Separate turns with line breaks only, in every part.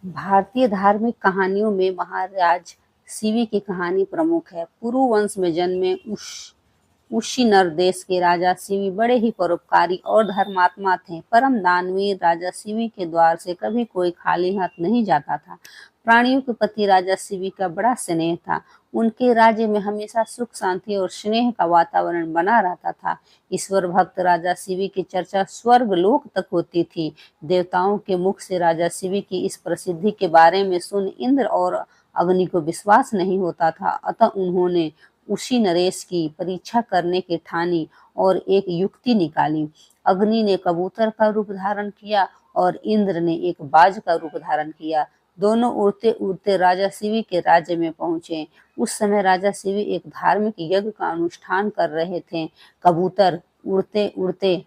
भारतीय धार्मिक कहानियों में महाराज शिवी की कहानी प्रमुख है। पुरु वंश में जन्मे उशीनर देश के राजा शिवी बड़े ही परोपकारी और धर्मात्मा थे। परम दानवीर राजा शिवी के द्वार से कभी कोई खाली हाथ नहीं जाता था। प्राणियों के प्रति राजा शिवी का बड़ा स्नेह था। उनके राज्य में हमेशा सुख शांति और स्नेह का वातावरण बना रहता था। ईश्वर भक्त राजा शिवी की चर्चा स्वर्ग लोक तक होती थी। देवताओं के मुख से राजा शिवी की इस प्रसिद्धि के बारे में सुन इंद्र और अग्नि को विश्वास नहीं होता था। अतः उन्होंने उसी नरेश की परीक्षा करने की ठानी और एक युक्ति निकाली। अग्नि ने कबूतर का रूप धारण किया और इंद्र ने एक बाज का रूप धारण किया। दोनों उड़ते उड़ते राजा शिवी के राज्य में पहुंचे। उस समय राजा शिवी एक धार्मिक यज्ञ का अनुष्ठान कर रहे थे। कबूतर उड़ते उड़ते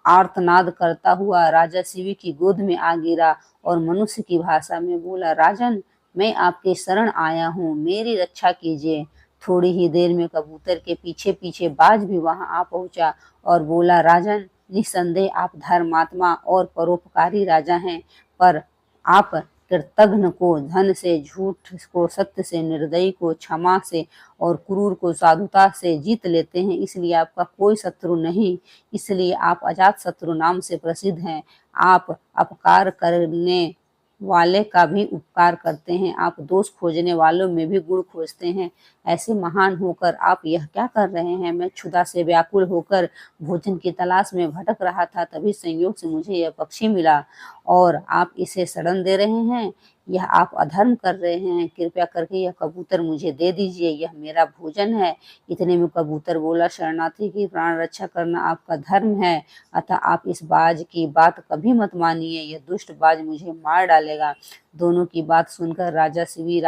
आर्तनाद करता हुआ राजा शिवी की गोद में आ गिरा और मनुष्य की भाषा में बोला, राजन, मैं आपके शरण आया हूँ, मेरी रक्षा कीजिए। थोड़ी ही देर में कबूतर के पीछे पीछे बाज भी वहां आ पहुंचा और बोला, राजन, निसंदेह आप धर्मात्मा और परोपकारी राजा हैं, पर आप कृतघ्न को धन से, झूठ को सत्य से, निर्दयी को क्षमा से और क्रूर को साधुता से जीत लेते हैं। इसलिए आपका कोई शत्रु नहीं, इसलिए आप अजात शत्रु नाम से प्रसिद्ध हैं। आप अपकार करने वाले का भी उपकार करते हैं, आप दोष खोजने वालों में भी गुण खोजते हैं। ऐसे महान होकर आप यह क्या कर रहे हैं? मैं क्षुधा से व्याकुल होकर भोजन की तलाश में भटक रहा था, तभी संयोग से मुझे यह पक्षी मिला और आप इसे शरण दे रहे हैं। यह आप अधर्म कर रहे हैं। कृपया करके यह कबूतर मुझे दे दीजिए, यह मेरा भोजन है। इतने में कबूतर बोला, शरणार्थी की प्राण रक्षा करना आपका धर्म है, अतः आप इस बाज की बात कभी मत मानिए, यह दुष्ट बाज मुझे मार डालेगा। दोनों की बात सुनकर राजा शिवी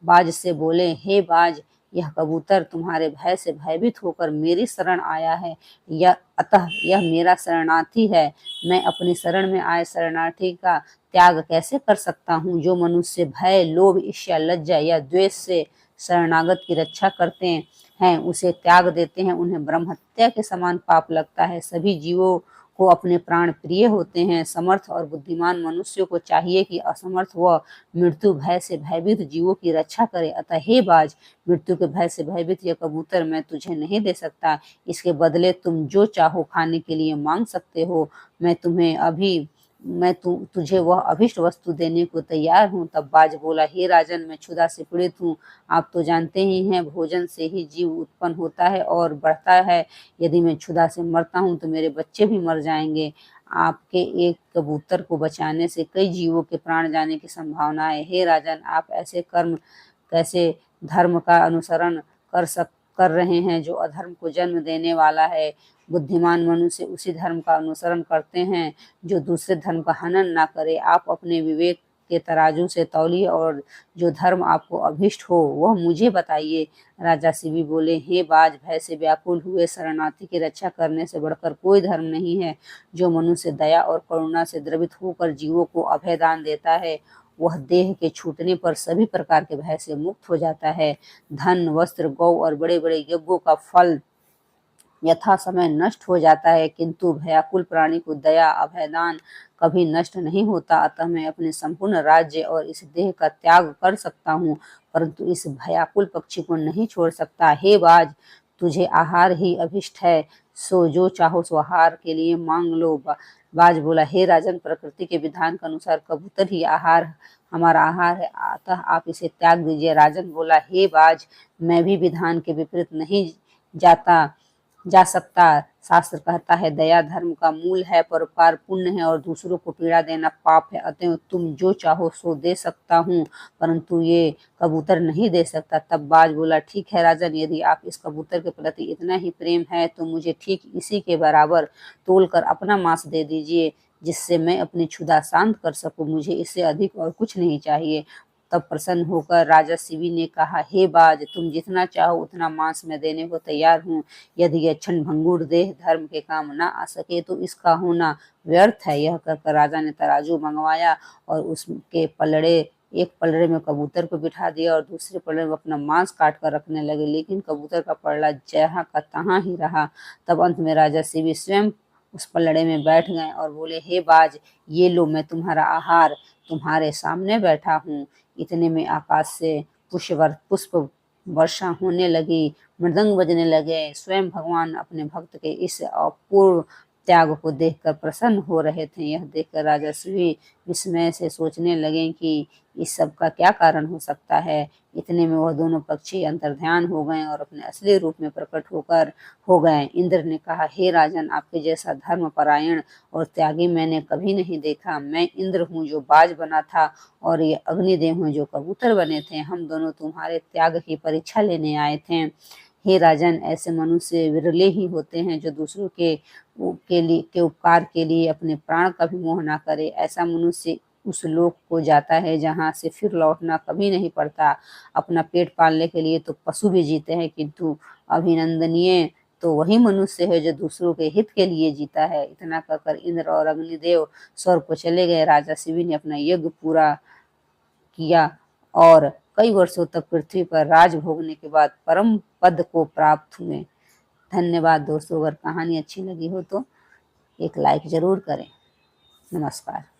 बाज से बोले, हे बाज, यह कबूतर तुम्हारे भय से भयभीत होकर मेरी शरण आया है, अतः यह मेरा शरणार्थी है। मैं अपनी शरण में आए शरणार्थी का त्याग कैसे कर सकता हूँ? जो मनुष्य भय, लोभ, ईर्ष्या, लज्जा या द्वेष से शरणागत की रक्षा करते हैं, उसे त्याग देते हैं, उन्हें ब्रह्महत्या के समान पाप लगता है। सभी जीवों को अपने प्राण प्रिय होते हैं। समर्थ और बुद्धिमान मनुष्यों को चाहिए कि असमर्थ व मृत्यु भय से भयभीत जीवों की रक्षा करे। अतः हे बाज, मृत्यु के भय से भयभीत यह कबूतर मैं तुझे नहीं दे सकता। इसके बदले तुम जो चाहो खाने के लिए मांग सकते हो। मैं तुझे वह अभिष्ट वस्तु देने को तैयार हूँ। तब बाज बोला, हे राजन, मैं क्षुधा से पीड़ित हूँ। आप तो जानते ही हैं, भोजन से ही जीव उत्पन्न होता है और बढ़ता है। यदि मैं क्षुधा से मरता हूँ तो मेरे बच्चे भी मर जाएंगे। आपके एक कबूतर को बचाने से कई जीवों के प्राण जाने की संभावना है। हे राजन, आप ऐसे कर्म कैसे धर्म का अनुसरण कर रहे हैं जो अधर्म को जन्म देने वाला है? बुद्धिमान मनुष्य उसी धर्म का अनुसरण करते हैं जो दूसरे धर्म का हनन ना करे। आप अपने विवेक के तराजू से तौलिए और जो धर्म आपको अभिष्ट हो वह मुझे बताइए। राजा शिवी बोले, हे बाज, भय से व्याकुल हुए शरणार्थी की रक्षा करने से बढ़कर कोई धर्म नहीं है। जो मनुष्य दया और करुणा से द्रवित होकर जीवों को अभय दान देता है, वह देह के छूटने पर सभी प्रकार के भय से मुक्त हो जाता है। धन, वस्त्र, गौ और बड़े बड़े यज्ञों का फल यथा समय नष्ट हो जाता है, किंतु भयाकुल प्राणी को दया, अभयदान कभी नष्ट नहीं होता। अतः मैं अपने संपूर्ण राज्य और इस देह का त्याग कर सकता हूँ, परंतु इस भयाकुल पक्षी को नहीं छोड़ सकता। हे बाज, तुझे आहार ही अभिष्ट है, सो जो चाहो सो आहार के लिए मांग लो। बाज बोला, हे राजन, प्रकृति के विधान के अनुसार कबूतर ही हमारा आहार है, अतः आप इसे त्याग दीजिए। राजन बोला, हे बाज, मैं भी विधान के विपरीत नहीं जा सकता। शास्त्र कहता है, दया धर्म का मूल है, परोपकार पुण्य है और दूसरों को पीड़ा देना पाप है। अतः तुम जो चाहो सो दे सकता हूँ, परंतु ये कबूतर नहीं दे सकता। तब बाज बोला, ठीक है राजन, यदि आप इस कबूतर के प्रति इतना ही प्रेम है तो मुझे ठीक इसी के बराबर तोलकर अपना मांस दे दीजिए, जिससे मैं अपनी क्षुधा शांत कर सकूं। मुझे इससे अधिक और कुछ नहीं चाहिए। तब प्रसन्न होकर राजा शिवी ने कहा, हे बाज, तुम जितना चाहो उतना मांस मैं देने को तैयार हूँ। यदि यह क्षणभंगुर देह धर्म के काम न आ सके तो इसका होना व्यर्थ है। यह कहकर राजा ने तराजू मंगवाया और उसके एक पलड़े में कबूतर को बिठा दिया और दूसरे पलड़े में अपना मांस काट कर रखने लगे, लेकिन कबूतर का पलड़ा जहाँ का तहाँ ही रहा। तब अंत में राजा शिवी स्वयं उस पलड़े में बैठ गए और बोले, हे बाज, ये लो, मैं तुम्हारा आहार तुम्हारे सामने बैठा हूँ। इतने में आकाश से पुष्प वर्षा होने लगी, मृदंग बजने लगे। स्वयं भगवान अपने भक्त के इस अपूर्व त्याग को देखकर प्रसन्न हो रहे थे। यह देखकर राजा शिवी विस्मय से सोचने लगे कि इस सब का क्या कारण हो सकता है। इतने में वह दोनों पक्षी अंतर्ध्यान हो गए और अपने असली रूप में प्रकट हो गए। इंद्र ने कहा, हे राजन, आपके जैसा धर्मपरायण और त्यागी मैंने कभी नहीं देखा। मैं इंद्र हूँ जो बाज बना था और ये अग्निदेव हैं जो कबूतर बने थे। हम दोनों तुम्हारे त्याग की परीक्षा लेने आए थे। हे राजन, ऐसे मनुष्य विरले ही होते हैं जो दूसरों के उपकार के लिए अपने प्राण का भी मोह न करे। ऐसा मनुष्य उस लोक को जाता है जहाँ से फिर लौटना कभी नहीं पड़ता। अपना पेट पालने के लिए तो पशु भी जीते हैं, किंतु अभिनंदनीय तो वही मनुष्य है जो दूसरों के हित के लिए जीता है। इतना कहकर इंद्र और अग्निदेव स्वर्ग को चले गए। राजा शिवी ने अपना यज्ञ पूरा किया और कई वर्षों तक पृथ्वी पर राज भोगने के बाद परम पद को प्राप्त हुए। धन्यवाद दोस्तों। अगर कहानी अच्छी लगी हो तो एक लाइक जरूर करें। नमस्कार।